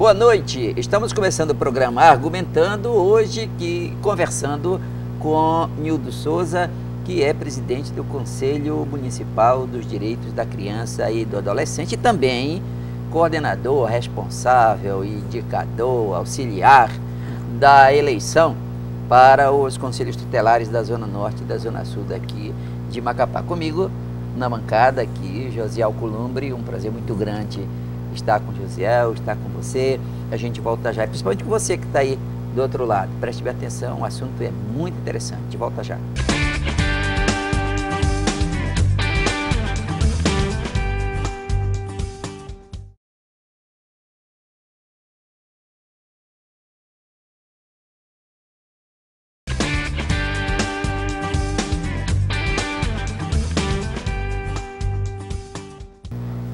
Boa noite, estamos começando o programa Argumentando, hoje conversando com Nildo Souza, que é presidente do Conselho Municipal dos Direitos da Criança e do Adolescente e também coordenador, responsável, indicador, auxiliar da eleição para os Conselhos Tutelares da Zona Norte e da Zona Sul daqui de Macapá. Comigo na bancada aqui, Josiel Columbre, um prazer muito grande estar com o Josiel, estar com você. A gente volta já, principalmente com você que está aí do outro lado. Preste bem atenção, o assunto é muito interessante. Volta já.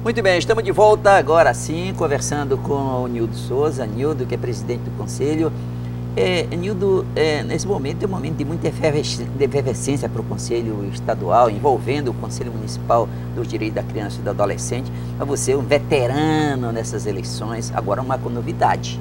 Muito bem, estamos de volta agora sim, conversando com o Nildo Souza, Nildo, que é presidente do Conselho. Nildo, nesse momento é um momento de muita efervescência para o Conselho Estadual, envolvendo o Conselho Municipal dos Direitos da Criança e do Adolescente. Mas você é um veterano nessas eleições, agora uma novidade,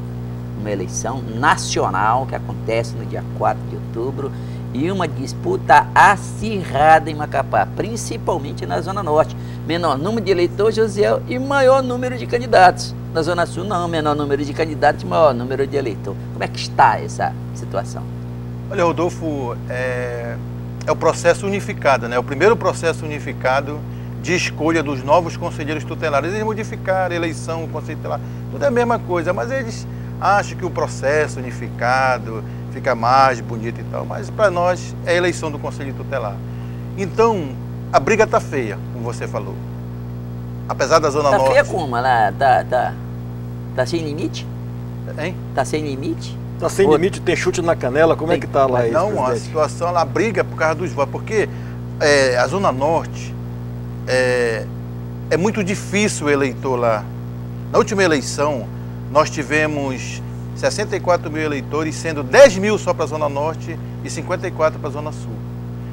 uma eleição nacional que acontece no dia 4 de outubro e uma disputa acirrada em Macapá, principalmente na Zona Norte. Menor número de eleitores, Josiel, e maior número de candidatos. Na Zona Sul, não, menor número de candidatos e maior número de eleitores. Como é que está essa situação? Olha, Rodolfo, é o processo unificado, né? O primeiro processo unificado de escolha dos novos conselheiros tutelares. Eles modificaram a eleição, o conselho tutelar, tudo é a mesma coisa, mas eles acham que o processo unificado fica mais bonito e tal, mas para nós é a eleição do conselho tutelar. Então, a briga está feia, como você falou. Apesar da Zona Norte... Está feia como? Ela tá sem limite? Hein? Está sem limite? Está sem limite, tem chute na canela, como é que está lá isso? Não, a situação, ela briga por causa dos votos, porque a Zona Norte é muito difícil o eleitor lá. Na última eleição, nós tivemos 64 mil eleitores, sendo 10 mil só para a Zona Norte e 54 para a Zona Sul.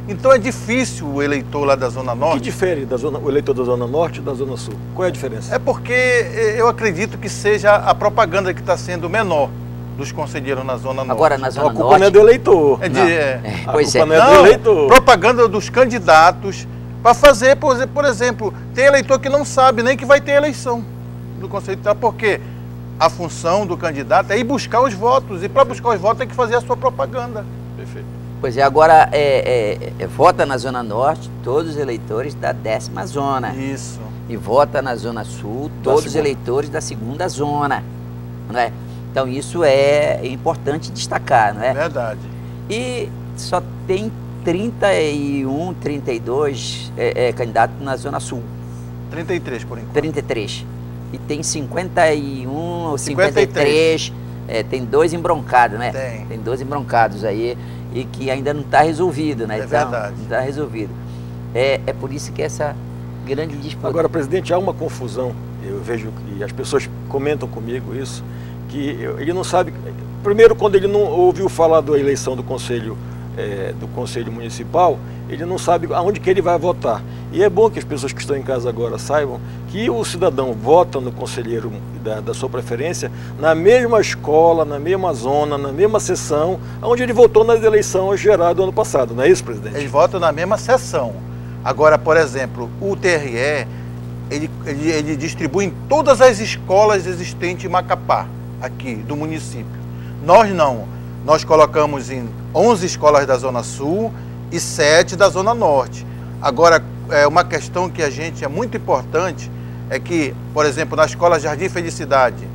Então é difícil o eleitor lá da Zona Norte... O que difere o eleitor da Zona Norte e da Zona Sul? Qual é a diferença? É porque eu acredito que seja a propaganda que está sendo menor dos conselheiros na Zona Norte. Agora na Zona Norte... A culpa não é do eleitor. Pois é. Não é do eleitor. Propaganda dos candidatos para fazer, por exemplo, tem eleitor que não sabe nem que vai ter eleição do Conselho Tutelar, porque a função do candidato é ir buscar os votos, e para buscar os votos tem que fazer a sua propaganda. Perfeito. Pois é, agora vota na Zona Norte todos os eleitores da 10ª zona. Isso. E vota na Zona Sul todos os eleitores da 2ª zona. Não é? Então isso é importante destacar, não é? Verdade. E só tem 31, 32 candidatos na Zona Sul. 33 por enquanto. 33. E tem 51 ou 53. Tem dois embroncados, né? Tem dois embroncados aí e que ainda não está resolvido, né? É verdade. Não está resolvido. É por isso que essa grande disputa... Agora, presidente, há uma confusão. Eu vejo que as pessoas comentam comigo isso, que ele não sabe... Primeiro, quando ele não ouviu falar da eleição do Conselho Municipal, ele não sabe aonde que ele vai votar. E é bom que as pessoas que estão em casa agora saibam que o cidadão vota no conselheiro da sua preferência na mesma escola, na mesma zona, na mesma sessão, onde ele votou nas eleições gerais do ano passado, não é isso, presidente? Eles votam na mesma sessão. Agora, por exemplo, o TRE, ele distribui em todas as escolas existentes em Macapá, aqui do município. Nós não. Nós colocamos em 11 escolas da Zona Sul e 7 da Zona Norte. Agora, uma questão que a gente é muito importante é que, por exemplo, na escola Jardim Felicidade,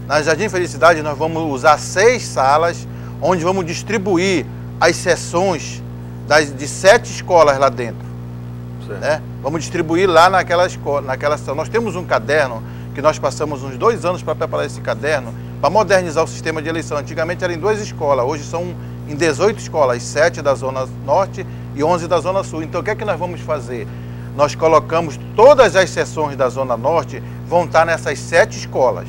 na Jardim Felicidade nós vamos usar 6 salas, onde vamos distribuir as sessões de 7 escolas lá dentro. Né? Vamos distribuir lá naquela sessão. Nós temos um caderno que nós passamos uns 2 anos para preparar esse caderno, para modernizar o sistema de eleição. Antigamente era em 2 escolas, hoje são em 18 escolas, 7 da Zona Norte e 11 da Zona Sul. Então o que é que nós vamos fazer? Nós colocamos todas as sessões da Zona Norte vão estar nessas 7 escolas.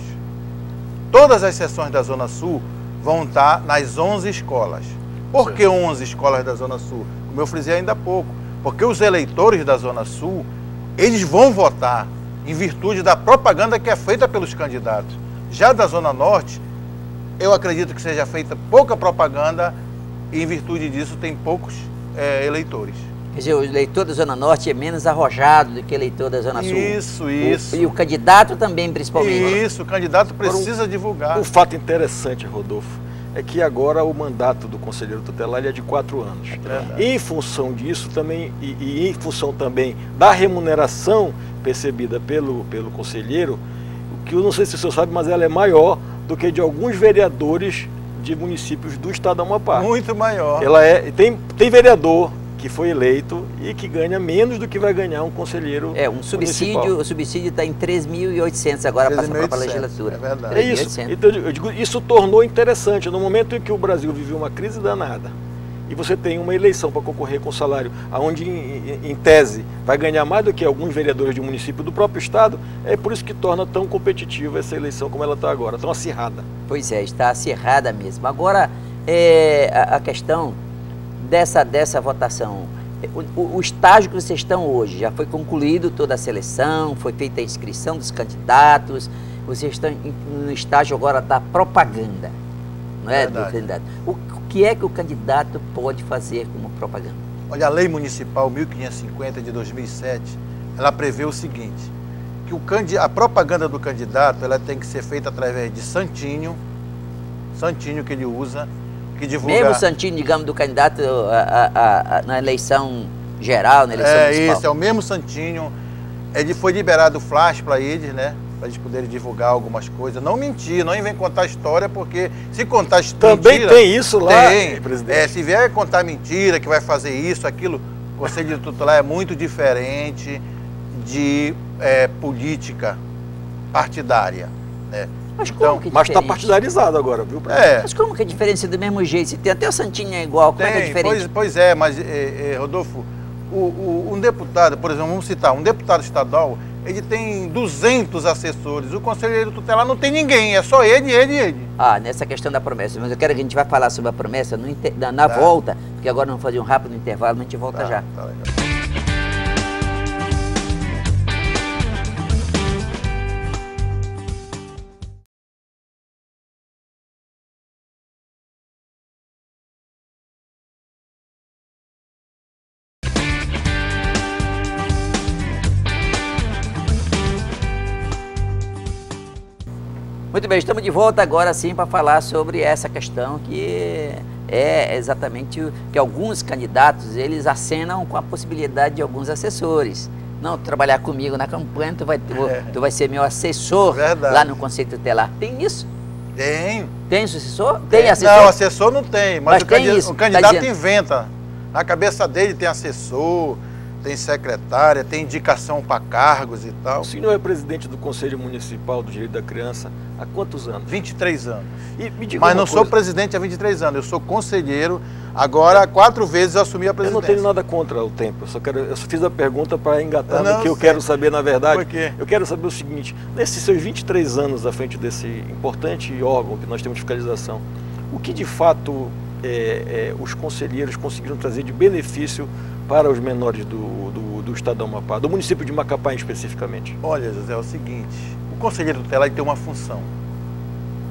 Todas as sessões da Zona Sul vão estar nas 11 escolas. Por que 11 escolas da Zona Sul? Como eu frisei ainda há pouco. Porque os eleitores da Zona Sul, eles vão votar em virtude da propaganda que é feita pelos candidatos. Já da Zona Norte, eu acredito que seja feita pouca propaganda e, em virtude disso, tem poucos eleitores. Quer dizer, o eleitor da Zona Norte é menos arrojado do que o eleitor da Zona Sul. Isso. E o candidato também, principalmente. Isso, o candidato precisa divulgar. Um fato interessante, Rodolfo, é que agora o mandato do conselheiro tutelar ele é de 4 anos. É em função disso também, e em função também da remuneração percebida pelo conselheiro, que eu não sei se o senhor sabe, mas ela é maior do que de alguns vereadores de municípios do estado do Amapá. Muito maior. Ela tem vereador que foi eleito e que ganha menos do que vai ganhar um conselheiro municipal. O subsídio está em 3.800 agora para a própria legislatura. É verdade. É isso. Então, eu digo, isso tornou interessante. No momento em que o Brasil viveu uma crise danada e você tem uma eleição para concorrer com salário, onde, em tese, vai ganhar mais do que alguns vereadores de município do próprio estado, é por isso que torna tão competitiva essa eleição como ela está agora, tão acirrada. Pois é, está acirrada mesmo. Agora, a questão dessa votação, o estágio que vocês estão hoje, já foi concluído toda a seleção, foi feita a inscrição dos candidatos, vocês estão no estágio agora da propaganda, não é, do candidato. O que é que o candidato pode fazer como propaganda? Olha, a Lei Municipal 1550 de 2007, ela prevê o seguinte, que a propaganda do candidato ela tem que ser feita através de santinho que ele usa, que divulga... Mesmo o santinho, digamos, do candidato na eleição geral, na eleição municipal. Isso, é o mesmo santinho. Ele foi liberado o flash para eles, né? Para eles poderem divulgar algumas coisas. Não mentir, não vem contar história, porque se contar também mentira... tem isso lá, presidente. Se vier contar mentira, que vai fazer isso, aquilo, o Conselho Tutelar é muito diferente de política partidária, né? Mas como que é Mas está diferente? partidarizado agora, viu? Mas como que é diferente do mesmo jeito? Se tem até o santinho é igual, como é que é diferente? Pois é, mas, Rodolfo, um deputado, por exemplo, vamos citar, um deputado estadual, ele tem 200 assessores, o conselheiro tutelar não tem ninguém, é só ele. Nessa questão da promessa, mas eu quero que a gente vai falar sobre a promessa na volta, porque agora vamos fazer um rápido intervalo, a gente volta já. Tá legal. Muito bem, estamos de volta agora sim para falar sobre essa questão que é exatamente o que alguns candidatos, eles acenam com a possibilidade de alguns assessores. Não, trabalhar comigo na campanha, tu vai ser meu assessor. Verdade. Lá no Conselho Tutelar. Tem isso? Tem. Tem assessor? Tem assessor? Não, assessor não tem, mas o candidato inventa. Na cabeça dele tem assessor, tem secretária, tem indicação para cargos e tal. O senhor é presidente do Conselho Municipal do Direito da Criança há quantos anos? 23 anos. E me diga Mas não uma sou coisa. presidente há 23 anos, eu sou conselheiro. Agora, 4 vezes eu assumi a Eu presidência. não tenho nada contra o tempo, eu só fiz a pergunta para engatar no que eu sei. quero saber, na verdade. Por quê? Eu quero saber o seguinte, nesses seus 23 anos à frente desse importante órgão que nós temos de fiscalização, o que de fato os conselheiros conseguiram trazer de benefício para os menores do estado do Amapá, do município de Macapá especificamente? Olha, José, é o seguinte, o conselheiro tutelar ele tem uma função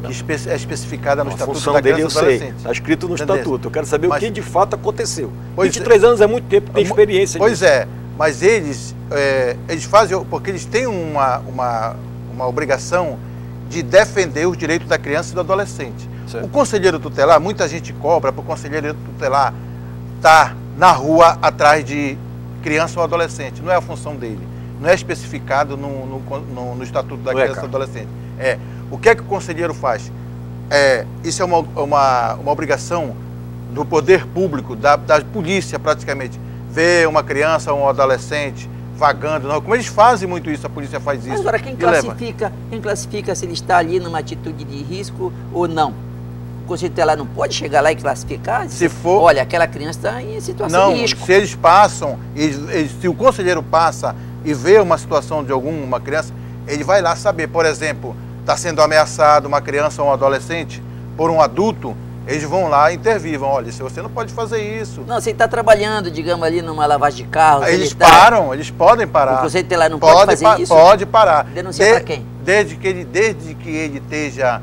que é especificada no Estatuto função da dele Criança e eu sei, Adolescente. está escrito no Entendeu? Estatuto. Eu quero saber o que de fato aconteceu. 23 Pois anos é muito tempo, tem experiência Pois nisso. é, mas eles fazem, porque eles têm uma obrigação de defender os direitos da criança e do adolescente. Certo. O conselheiro tutelar, muita gente cobra para o conselheiro tutelar estar na rua atrás de criança ou adolescente. Não é a função dele. Não é especificado no Estatuto da Criança e do Adolescente. O que é que o conselheiro faz? Isso é uma obrigação do poder público, da polícia praticamente, ver uma criança ou um adolescente vagando, não. Como eles fazem muito isso, a polícia faz isso. Mas agora, quem classifica se ele está ali numa atitude de risco ou não? O Conselho Tutelar não pode chegar lá e classificar? Dizer, se for... olha, aquela criança está em situação de risco. Se eles passam, se o conselheiro passa e vê uma situação de alguma criança, ele vai lá saber, por exemplo, está sendo ameaçado uma criança ou um adolescente por um adulto, eles vão lá e intervir, olha, se você não pode fazer isso. Não, se ele está trabalhando, digamos, ali numa lavagem de carro... Eles param, eles podem parar. O Conselho Tutelar não pode fazer isso? Pode parar. Denunciar para quem? desde que ele esteja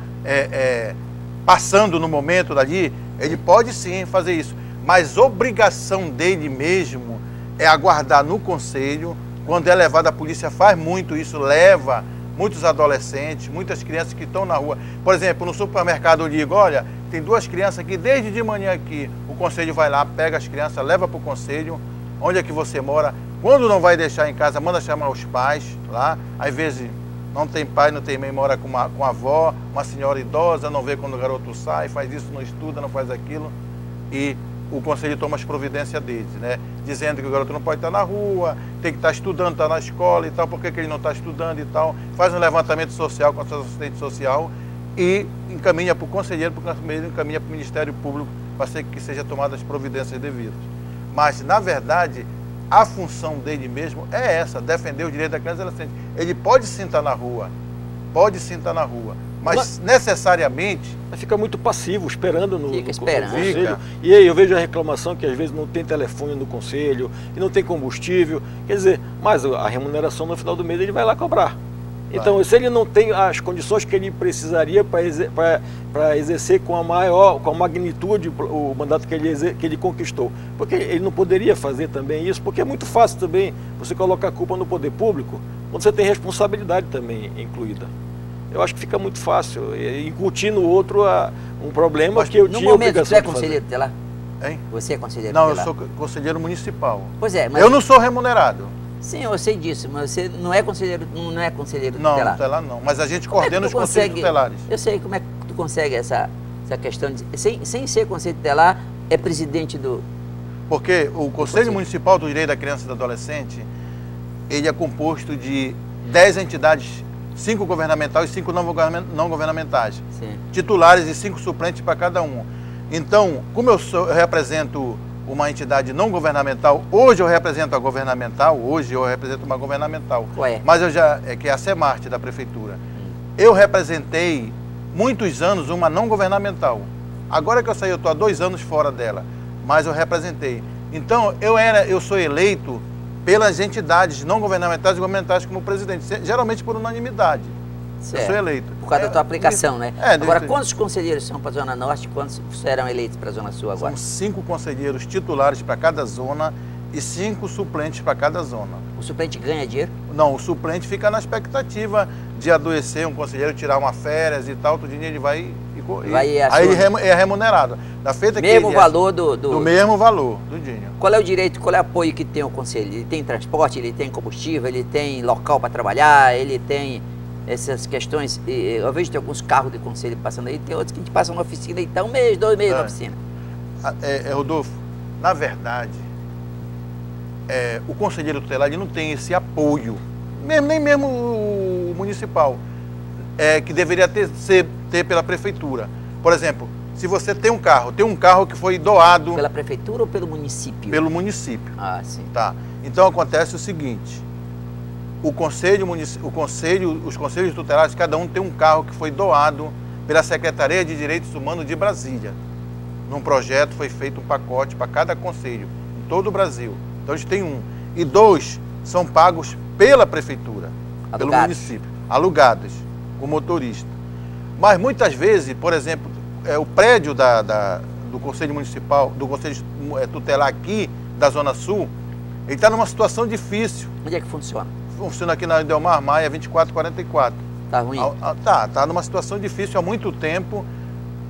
passando no momento dali, ele pode sim fazer isso. Mas obrigação dele mesmo é aguardar no conselho. Quando é levado, a polícia faz muito isso, leva muitos adolescentes, muitas crianças que estão na rua. Por exemplo, no supermercado eu digo, olha, tem 2 crianças aqui, desde de manhã aqui, o conselho vai lá, pega as crianças, leva para o conselho, onde é que você mora. Quando não vai deixar em casa, manda chamar os pais lá. Às vezes não tem pai, não tem mãe, mora com a avó, uma senhora idosa, não vê quando o garoto sai, faz isso, não estuda, não faz aquilo. E o conselho toma as providências deles, né? Dizendo que o garoto não pode estar na rua, tem que estar estudando, estar na escola e tal, por que ele não está estudando e tal. Faz um levantamento social com a sua assistente social e encaminha para o conselheiro, porque o conselheiro encaminha para o Ministério Público para que seja tomadas as providências devidas. Mas, na verdade, a função dele mesmo é essa, defender o direito da criança e adolescente. Ele pode sim estar na rua, mas necessariamente... Fica muito passivo, esperando no conselho. E aí eu vejo a reclamação que às vezes não tem telefone no conselho, e não tem combustível. Quer dizer, mas a remuneração no final do mês ele vai lá cobrar. Então, se ele não tem as condições que ele precisaria para exercer com a magnitude o mandato que ele conquistou, porque ele não poderia fazer também isso, porque é muito fácil também você colocar a culpa no poder público, quando você tem responsabilidade também incluída. Eu acho que fica muito fácil, incutir no outro um problema. Mas que eu tinha obrigação de fazer. Você é conselheiro tutelar? Hein? Você é conselheiro tutelar? tutelar? Não, eu sou conselheiro municipal. Pois é, mas... Eu não sou remunerado. Sim, eu sei disso, mas você não é conselheiro tutelar? Não, tutelar não, mas a gente coordena os conselhos tutelares. Eu sei como é que tu consegue essa questão de... Sem ser conselho tutelar, é presidente do... Porque o Conselho Municipal do Direito da Criança e do Adolescente, ele é composto de 10 entidades, 5 governamentais e 5 não governamentais. Sim. Titulares e 5 suplentes para cada um. Então, como eu represento uma entidade não governamental, hoje eu represento a governamental, uma governamental. Qual é? Mas que é a Semarte da Prefeitura. Eu representei muitos anos uma não governamental. Agora que eu saí, eu estou há 2 anos fora dela, mas eu representei. Então, eu sou eleito pelas entidades não governamentais e governamentais como presidente, geralmente por unanimidade. Certo. Eu sou eleito. Por causa da tua aplicação, né? Agora, quantos conselheiros são para a Zona Norte e quantos serão eleitos para a Zona Sul agora? São 5 conselheiros titulares para cada zona e 5 suplentes para cada zona. O suplente ganha dinheiro? Não, o suplente fica na expectativa de adoecer, um conselheiro tirar uma férias e tal, todo dia ele vai aí ele é remunerado. Da feita mesmo que valor do mesmo valor do dinheiro. Qual é o direito, qual é o apoio que tem o conselho? Ele tem transporte, ele tem combustível, ele tem local para trabalhar, ele tem essas questões. Eu vejo que tem alguns carros de conselho passando aí, tem outros que a gente passa na oficina e está 1 mês, 2 meses na oficina. Rodolfo, na verdade, o conselheiro tutelar ele não tem esse apoio, nem mesmo o municipal, que deveria ter pela prefeitura. Por exemplo, se você tem um carro que foi doado... Pela prefeitura ou pelo município? Pelo município. Ah, sim. Tá. Então acontece o seguinte, os conselhos tutelares, cada um tem um carro que foi doado pela Secretaria de Direitos Humanos de Brasília. Num projeto foi feito um pacote para cada conselho, em todo o Brasil. Então eles têm 1. E 2 são pagos pela prefeitura, pelo município, alugados, com motorista. Mas muitas vezes, por exemplo, o prédio do Conselho Municipal, do Conselho Tutelar aqui da Zona Sul, ele está numa situação difícil. Onde é que funciona? Funciona aqui na Delmar Maia, 2444. Está ruim? Está numa situação difícil há muito tempo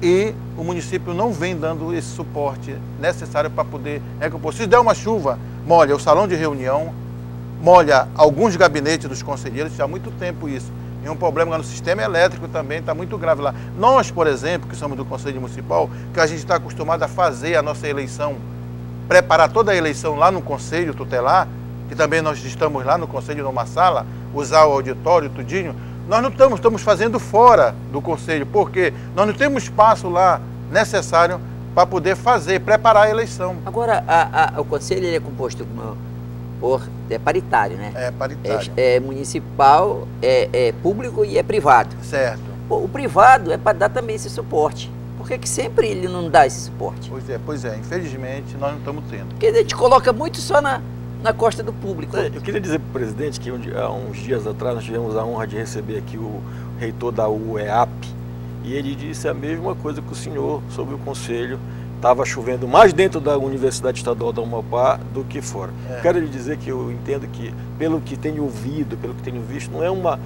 e o município não vem dando esse suporte necessário para poder recompor. Se der uma chuva, molha o salão de reunião, molha alguns gabinetes dos conselheiros, já há muito tempo isso. E um problema no sistema elétrico também está muito grave lá. Nós, por exemplo, que somos do Conselho Municipal, que a gente está acostumado a fazer a nossa eleição, preparar toda a eleição lá no Conselho Tutelar, que também nós estamos lá no Conselho numa sala, usar o auditório, tudinho, nós não estamos fazendo fora do Conselho, porque nós não temos espaço lá necessário para poder preparar a eleição. Agora, o Conselho ele é composto é paritário, né? É paritário. É municipal, é público e é privado. Certo. O privado é para dar também esse suporte. Por que sempre ele não dá esse suporte? Pois é, infelizmente nós não estamos tendo. Porque a gente coloca muito só na costa do público. Eu queria dizer para o presidente que há uns dias atrás nós tivemos a honra de receber aqui o reitor da UEAP, e ele disse a mesma coisa que o senhor sobre o conselho. Estava chovendo mais dentro da Universidade Estadual do Amapá do que fora. Quero lhe dizer que eu entendo que, pelo que tenho ouvido, pelo que tenho visto, não é uma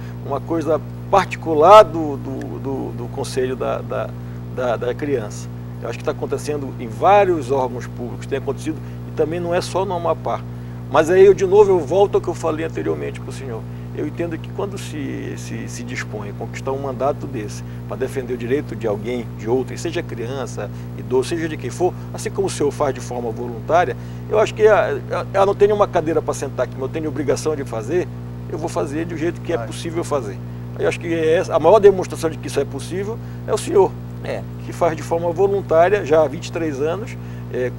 coisa particular do Conselho da Criança. Eu acho que está acontecendo em vários órgãos públicos, tem acontecido, e também não é só no Amapá. Mas aí, de novo, eu volto ao que eu falei anteriormente para o senhor. Eu entendo que quando se dispõe a conquistar um mandato desse, para defender o direito de alguém, de outro, seja criança, idoso, seja de quem for, assim como o senhor faz de forma voluntária, eu acho que eu não tenho uma cadeira para sentar aqui, mas eu tenho obrigação de fazer, eu vou fazer do jeito que é possível fazer. Eu acho que a maior demonstração de que isso é possível é o senhor, que faz de forma voluntária, já há 23 anos,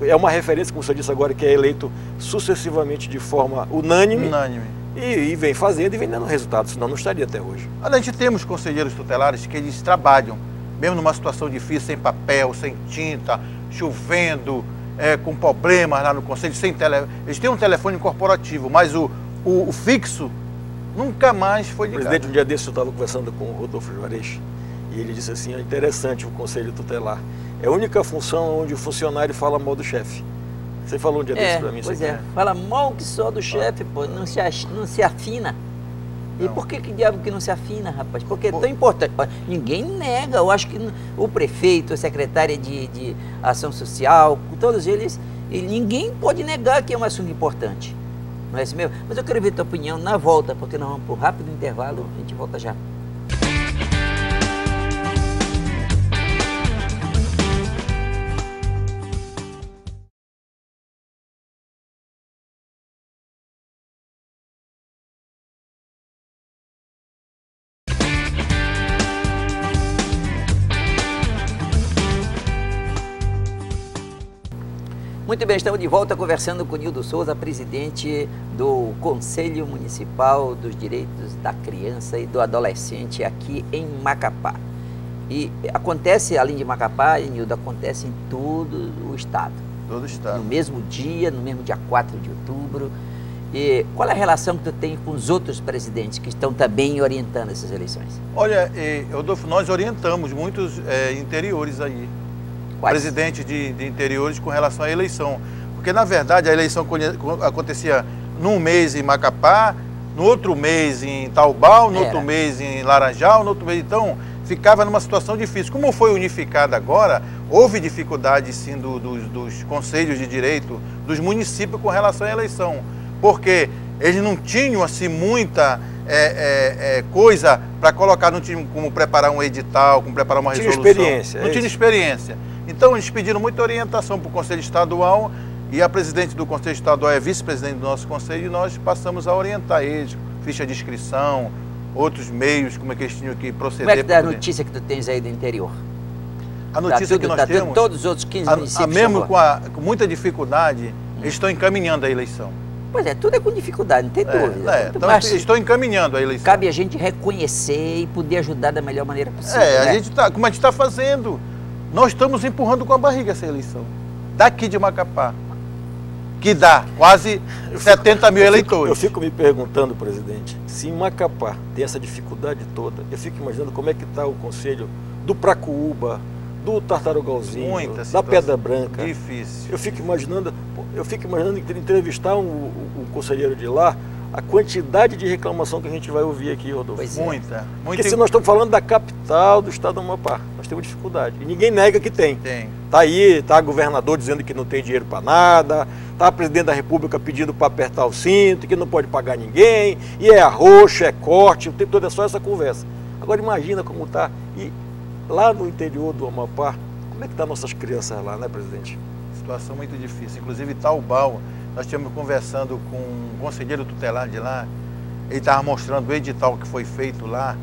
é uma referência, como o senhor disse agora, que é eleito sucessivamente de forma unânime. E vem fazendo e vem dando resultado, senão não estaria até hoje. A gente temos conselheiros tutelares que eles trabalham, mesmo numa situação difícil, sem papel, sem tinta, chovendo, com problemas lá no conselho, sem telefone. Eles têm um telefone corporativo, mas o fixo nunca mais foi ligado. Presidente, um dia desse eu estava conversando com o Rodolfo Juarez, e ele disse assim, é interessante o conselho tutelar. É a única função onde o funcionário fala mal do chefe. Você falou um dia desse para mim. Pois fala mal que só do chefe, pô, não se afina. E por que diabo que não se afina, rapaz? Porque é tão importante. Ninguém nega, eu acho que o prefeito, a secretária de Ação Social, todos eles, ninguém pode negar que é um assunto importante. Não é isso mesmo? Mas eu quero ver tua opinião na volta, porque nós vamos para um rápido intervalo, a gente volta já. Muito bem, estamos de volta conversando com Nildo Souza, presidente do Conselho Municipal dos Direitos da Criança e do Adolescente aqui em Macapá. E acontece, além de Macapá, Nildo, acontece em todo o estado. Todo o estado. No mesmo dia 4 de outubro. E qual é a relação que tu tem com os outros presidentes que estão também orientando essas eleições? Olha, Rodolfo, nós orientamos muitos interiores aí. Presidente de interiores com relação à eleição. Porque, na verdade, a eleição acontecia num mês em Macapá, no outro mês em Taubal, no outro mês em Laranjal, no outro mês... Então, ficava numa situação difícil. Como foi unificada agora, houve dificuldade, sim, dos conselhos de direito dos municípios com relação à eleição. Porque eles não tinham, assim, muita coisa para colocar, não tinham como preparar um edital, como preparar uma resolução. Não tinha experiência. Então, eles pediram muita orientação para o Conselho Estadual, e a presidente do Conselho Estadual é vice-presidente do nosso Conselho, e nós passamos a orientar eles, ficha de inscrição, outros meios, como é que eles tinham que proceder. Como é que é a notícia que tu tens aí do interior? A notícia que nós temos... Todos os outros 15 municípios... Mesmo com muita dificuldade, eles estão encaminhando a eleição. Pois é, tudo é com dificuldade, não tem dúvida. Então, estou encaminhando a eleição. Cabe a gente reconhecer e poder ajudar da melhor maneira possível. Como a gente está fazendo... Nós estamos empurrando com a barriga essa eleição, daqui de Macapá, que dá quase 70 mil eleitores. Eu fico me perguntando, presidente, se em Macapá tem essa dificuldade toda, eu fico imaginando como é que está o conselho do Pracuúba, do Tartarugalzinho, da Pedra Branca. Difícil. Eu fico imaginando entrevistar um conselheiro de lá, a quantidade de reclamação que a gente vai ouvir aqui, Rodolfo. Muita. Porque se nós estamos falando da capital do estado do Amapá, nós temos dificuldade. E ninguém nega que tem. Está aí, está o governador dizendo que não tem dinheiro para nada, está a presidente da República pedindo para apertar o cinto, que não pode pagar ninguém, e é arroxo, é corte, o tempo todo é só essa conversa. Agora imagina como está. E lá no interior do Amapá, como é que estão nossas crianças lá, né, presidente? Situação muito difícil. Inclusive Taubal, nós estivemos conversando com um conselheiro tutelar de lá, ele estava mostrando o edital que foi feito lá.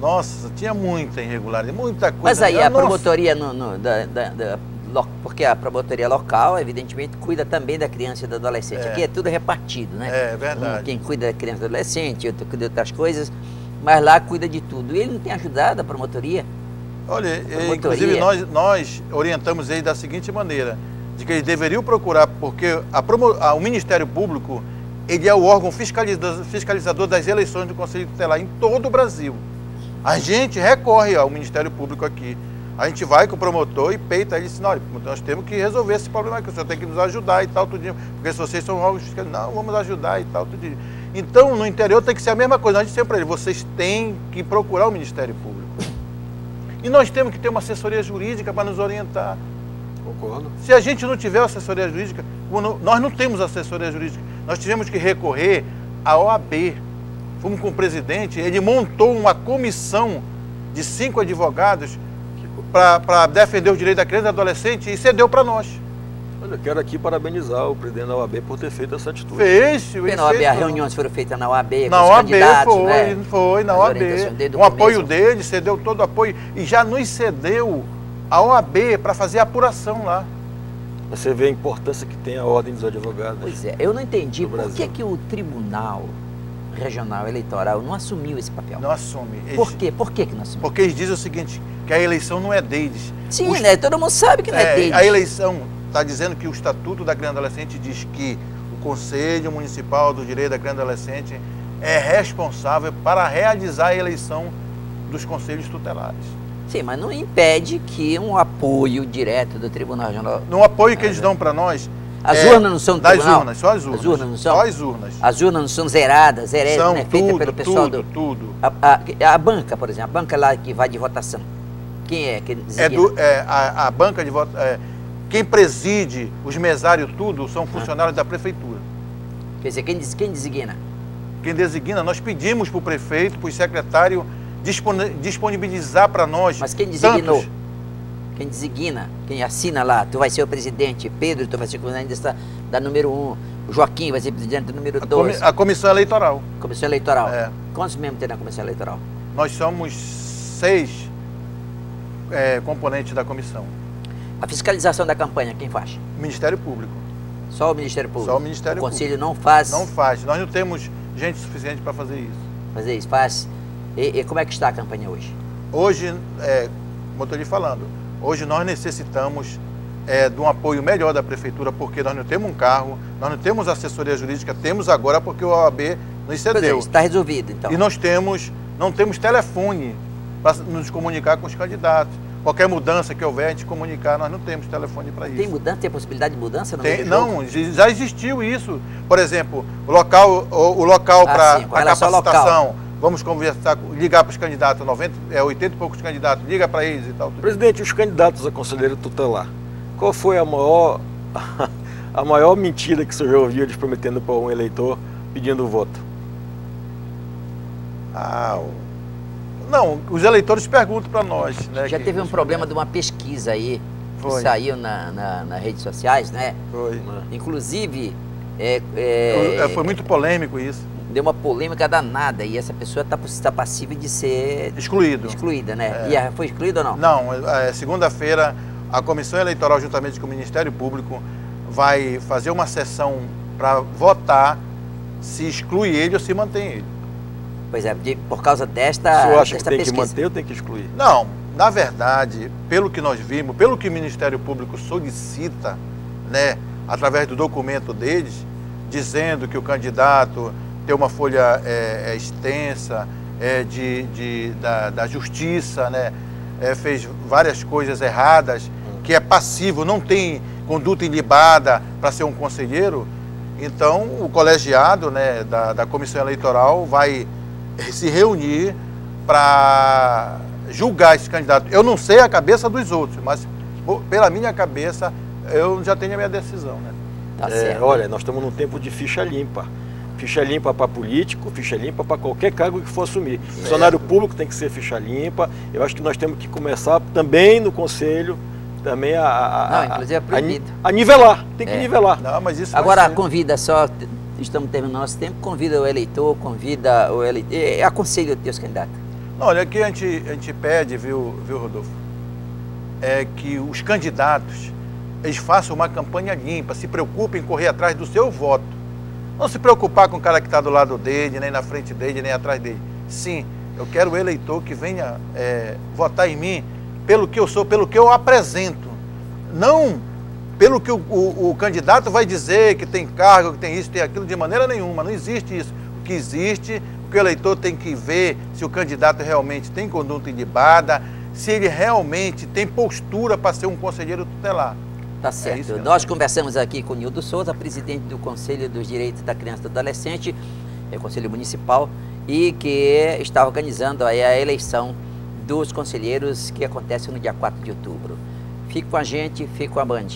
Nossa, tinha muita irregularidade, muita coisa. Mas aí a promotoria, porque a promotoria local, evidentemente, cuida também da criança e do adolescente. Aqui é tudo repartido, né? É verdade. Quem cuida da criança e do adolescente, outro cuida de outras coisas, mas lá cuida de tudo. E ele não tem ajudado a promotoria? Olha, inclusive nós orientamos ele da seguinte maneira: de que eles deveriam procurar, porque o Ministério Público, ele é o órgão fiscalizador das eleições do Conselho Tutelar em todo o Brasil. A gente recorre ao Ministério Público aqui. A gente vai com o promotor e peita ele e diz, olha, nós temos que resolver esse problema aqui, o senhor tem que nos ajudar e tal, tudinho, porque se vocês são órgãos fiscais, não, vamos ajudar e tal, tudinho. Então, no interior tem que ser a mesma coisa, a gente sempre para ele, vocês têm que procurar o Ministério Público. E nós temos que ter uma assessoria jurídica para nos orientar. Concordo. Se a gente não tiver assessoria jurídica, nós não temos assessoria jurídica, nós tivemos que recorrer à OAB. Fomos com o presidente, ele montou uma comissão de 5 advogados para defender o direito da criança e do adolescente e cedeu para nós. Olha, eu quero aqui parabenizar o presidente da OAB por ter feito essa atitude. Na OAB, as reuniões foram feitas na OAB, na com os OAB candidatos, foi na OAB. O apoio dele, cedeu todo o apoio e já nos cedeu a OAB para fazer a apuração lá. Você vê a importância que tem a Ordem dos Advogados. Pois é, eu não entendi por que o Tribunal Regional Eleitoral não assumiu esse papel. Não assume. Por quê? Por que não assumiu? Porque eles dizem o seguinte, que a eleição não é deles. Sim, né? Todo mundo sabe que não é deles. A eleição está dizendo que o Estatuto da Criança e Adolescente diz que o Conselho Municipal do Direito da Criança e Adolescente é responsável para realizar a eleição dos conselhos tutelares. Sim, mas não impede que um apoio direto do Tribunal Regional... No apoio que eles dão para nós... As urnas não são do tribunal? Das urnas, só as urnas. As urnas não são? Só as urnas. As urnas não são zeradas, são né? Feita pelo pessoal do... Tudo. A banca, por exemplo, a banca lá que vai de votação. Quem é que designa? A banca de votação... Quem preside os mesários, tudo, são funcionários da prefeitura. Quer dizer, quem designa? Quem designa, nós pedimos para o prefeito, para o secretário disponibilizar para nós. Mas quem designou? Quem designa, quem assina lá, tu vai ser o presidente, Pedro, tu vai ser o presidente da número 1, o Joaquim vai ser presidente da número 2. A comissão eleitoral. Comissão eleitoral. É. Quantos membros tem na comissão eleitoral? Nós somos 6 componentes da comissão. A fiscalização da campanha, quem faz? Ministério Público. Só o Ministério Público? Só o Ministério Público. O Conselho não faz? Não faz. Nós não temos gente suficiente para fazer isso. Fazer isso, faz. E como é que está a campanha hoje? Hoje, como eu estou lhe falando, hoje nós necessitamos de um apoio melhor da Prefeitura, porque nós não temos um carro, nós não temos assessoria jurídica, temos agora porque o OAB nos cedeu. Está resolvido, então. E nós não temos telefone para nos comunicar com os candidatos. Qualquer mudança que houver, a gente comunicar, nós não temos telefone para isso. Tem mudança, tem possibilidade de mudança no meio do Não, já existiu isso. Por exemplo, o local para a capacitação, vamos conversar, ligar para os candidatos, 80 e poucos candidatos, liga para eles e tal. Presidente, os candidatos a conselheiro tutelar, qual foi a maior mentira que o senhor já ouviu eles prometendo para um eleitor pedindo o voto? Não, os eleitores perguntam para nós. Né, já teve um problema de uma pesquisa aí, que saiu nas redes sociais, né? Foi. Inclusive... foi muito polêmico isso. Deu uma polêmica danada e essa pessoa está passível de ser... Excluída, né? E foi excluída ou não? Não, segunda-feira a Comissão Eleitoral, juntamente com o Ministério Público, vai fazer uma sessão para votar se exclui ele ou se mantém ele. Pois é, por causa desta pesquisa. O senhor acha que tem pesquisa. que manter ou tem que excluir? Não, na verdade, pelo que nós vimos, pelo que o Ministério Público solicita, né, através do documento deles, dizendo que o candidato tem uma folha extensa da justiça, né, fez várias coisas erradas, que é passivo, não tem conduta ilibada para ser um conselheiro, então o colegiado, né, da Comissão Eleitoral vai se reunir para julgar esse candidato. Eu não sei a cabeça dos outros, mas pela minha cabeça eu já tenho a minha decisão, né? Tá certo. Olha, nós estamos num tempo de ficha limpa. Ficha limpa para político, ficha limpa para qualquer cargo que for assumir. Funcionário público tem que ser ficha limpa. Eu acho que nós temos que começar também no Conselho, também inclusive é proibido. A nivelar, tem que nivelar. Não, mas isso agora convida só, estamos terminando nosso tempo, convida o eleitor, aconselha os teus candidatos. Não, olha, aqui a gente pede, viu, Rodolfo, que os candidatos, eles façam uma campanha limpa, se preocupem em correr atrás do seu voto. Não se preocupar com o cara que está do lado dele, nem na frente dele, nem atrás dele. Sim, eu quero o eleitor que venha votar em mim pelo que eu sou, pelo que eu apresento. Não pelo que o candidato vai dizer, que tem cargo, que tem isso, tem aquilo, de maneira nenhuma. Não existe isso. O que existe, o que o eleitor tem que ver, se o candidato realmente tem conduta ilibada, se ele realmente tem postura para ser um conselheiro tutelar. Tá certo. Nós conversamos aqui com o Nildo Souza, presidente do Conselho dos Direitos da Criança e do Adolescente, Conselho Municipal, e que está organizando aí a eleição dos conselheiros que acontece no dia 4 de outubro. Fique com a gente, fique com a Band.